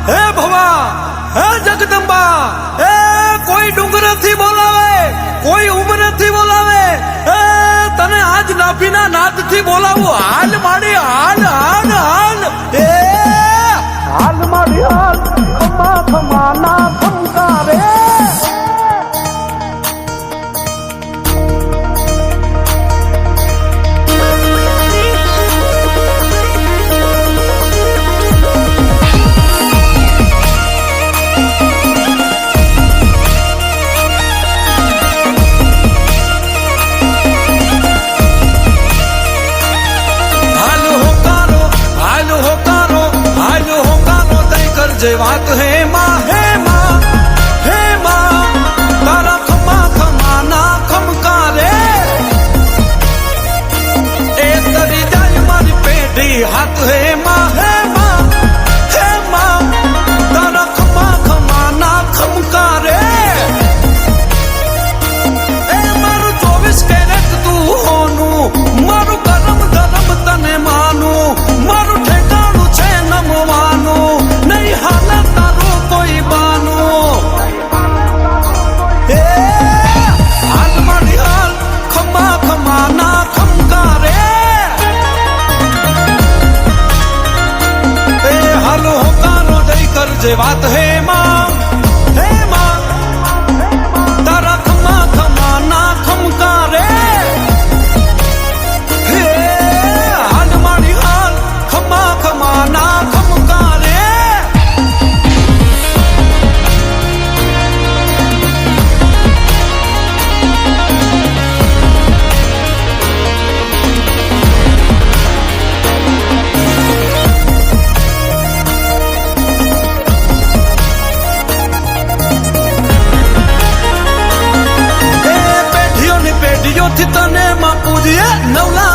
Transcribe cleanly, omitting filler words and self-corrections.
હે ભવા, હે જગદંબા, હે કોઈ ડુંગરથી બોલાવે, કોઈ ઉમરથી બોલાવે, હે તને આજ નાભીના નાદથી બોલાવું. હાલ માડી હાલ હાલ હાલ, હે હાલ મારી હાલ, ખમા ખમા ના ખમકારે. જે વાત હે માં, હે માં, હે માં, તારા ખમા ખમા ના ખમકારે. એ તરી જાય મારી પેઢી હાથ, હે માં, હે માં, હે માં, તારા ખમા ખમા ના ખમકારે. એ મારું 24 કેરેટ તું હોનું, મારું કરમ ધરમ તને માનું, મારું ઠેકાણું છે નમવાનું, નહીં હાલે તારું કોઈ બાનું. એ હાલ મારી હાલ, ખમા ખમા ના ખમકારે. એ હાલો હોકારો દઈ કરજે વાત, હે માં, હે માં, તારા ખમા ખમા ના ખમકારે. હે હાલ મારી હાલ, ખમા ખમા ના ખમકારે. પેઢીઓથી તને માં પૂજીએ, 9